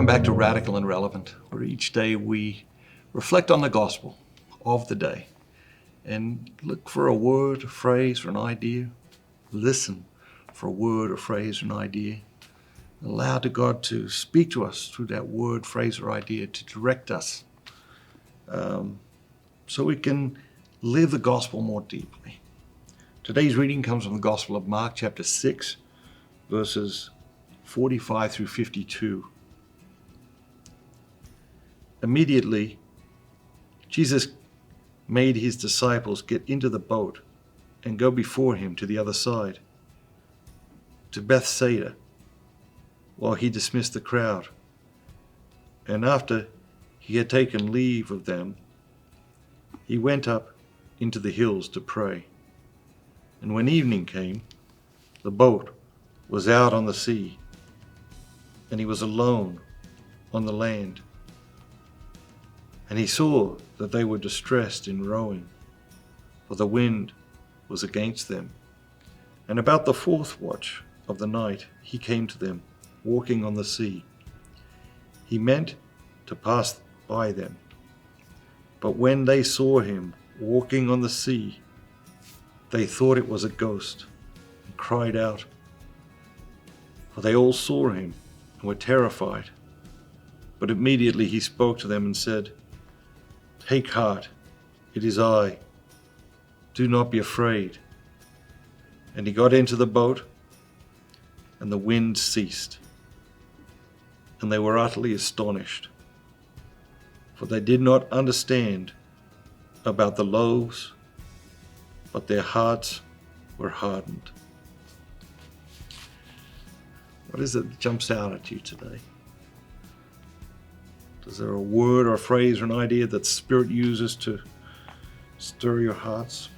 Welcome back to Radical and Relevant, where each day we reflect on the gospel of the day and look for a word, a phrase, or an idea. Listen for a word, or phrase, or an idea. Allow to God to speak to us through that word, phrase, or idea to direct us so we can live the gospel more deeply. Today's reading comes from the Gospel of Mark, chapter 6, verses 45 through 52. Immediately, Jesus made his disciples get into the boat and go before him to the other side, to Bethsaida, while he dismissed the crowd. And after he had taken leave of them, he went up into the hills to pray. And when evening came, the boat was out on the sea, and he was alone on the land. And he saw that they were distressed in rowing, for the wind was against them. And about the fourth watch of the night he came to them, walking on the sea. He meant to pass by them. But when they saw him walking on the sea, they thought it was a ghost, and cried out. For they all saw him and were terrified. But immediately he spoke to them and said, "Take heart, it is I. Do not be afraid." And he got into the boat, and the wind ceased. And they were utterly astonished, for they did not understand about the loaves, but their hearts were hardened. What is it that jumps out at you today? Is there a word or a phrase or an idea that the Spirit uses to stir your hearts?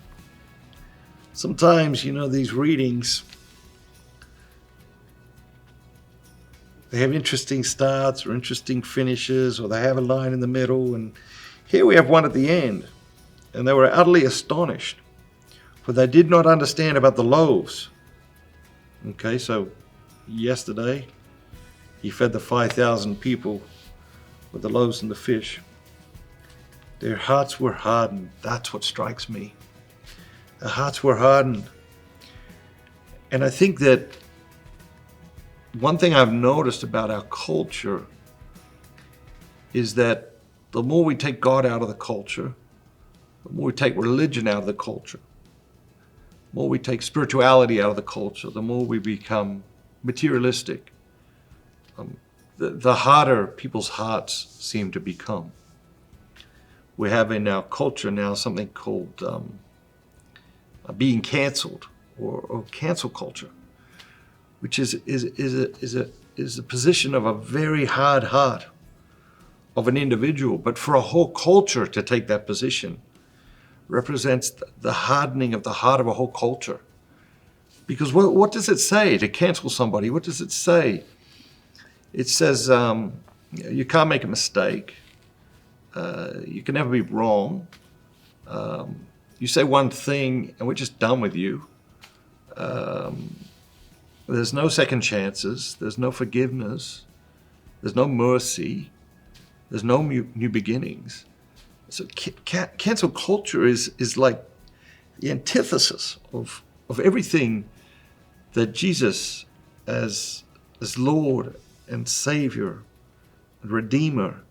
Sometimes, these readings, they have interesting starts or interesting finishes, or they have a line in the middle. And here we have one at the end. And they were utterly astonished, for they did not understand about the loaves. Okay, so yesterday, he fed the 5,000 people with the loaves and the fish. Their hearts were hardened. That's what strikes me. Their hearts were hardened. And I think that one thing I've noticed about our culture is that the more we take God out of the culture, the more we take religion out of the culture, the more we take spirituality out of the culture, the more we become materialistic. The harder people's hearts seem to become. We have in our culture now something called being canceled, or cancel culture, which is a position of a very hard heart of an individual. But for a whole culture to take that position represents the hardening of the heart of a whole culture. Because what does it say to cancel somebody? What does it say? It says you can't make a mistake. You can never be wrong. You say one thing and we're just done with you. There's no second chances. There's no forgiveness. There's no mercy. There's no new beginnings. So cancel culture is like the antithesis of everything that Jesus as Lord and Savior and Redeemer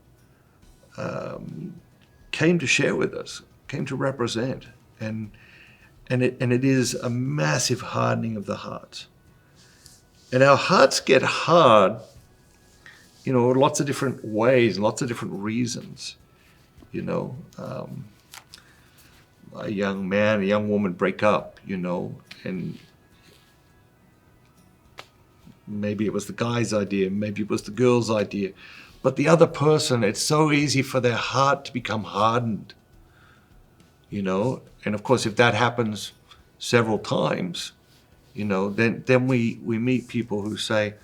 came to share with us, came to represent. And it is a massive hardening of the heart. And our hearts get hard, lots of different ways, lots of different reasons. A young man, a young woman break up, and maybe it was the guy's idea, maybe it was the girl's idea. But the other person, it's so easy for their heart to become hardened, And of course, if that happens several times, then we meet people who say,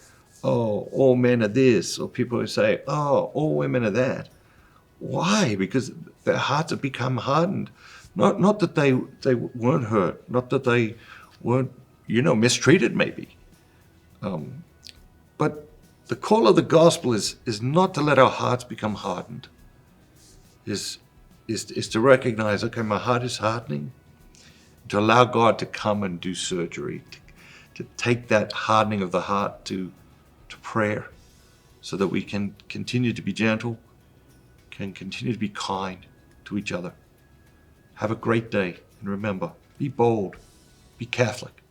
"Oh, all men are this," or people who say, "Oh, all women are that." Why? Because their hearts have become hardened. Not that they weren't hurt, not that they weren't, mistreated maybe. But The call of the gospel is not to let our hearts become hardened. Is to recognize, okay, my heart is hardening, to allow God to come and do surgery, to take that hardening of the heart to prayer, so that we can continue to be gentle, can continue to be kind to each other. Have a great day, and remember, be bold, be Catholic.